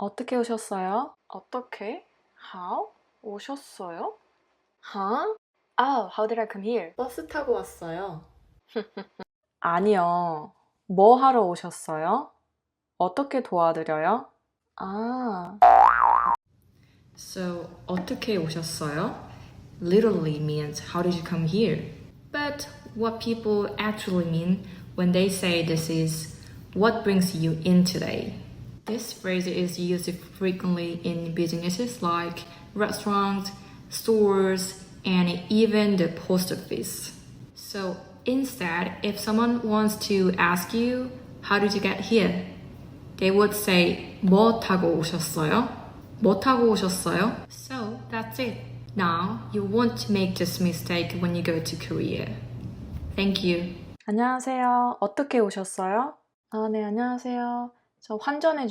어떻게 오셨어요? 어떻게? How? 오셨어요? Huh? Oh, how did I come here? 버스 타고 왔어요. 아니요. 뭐 하러 오셨어요? 어떻게 도와드려요? 아, So, 어떻게 오셨어요? Literally means how did you come here? But what people actually mean when they say this is what brings you in today. This phrase is used frequently in businesses like restaurants, stores, and even the post office. So instead, if someone wants to ask you, how did you get here? They would say, 뭐 타고 오셨어요? 뭐 타고 오셨어요? So that's it. Now you won't make this mistake when you go to Korea. Thank you. 안녕하세요. 어떻게 오셨어요? 아, 네, 안녕하세요. 저 환전해 주세요.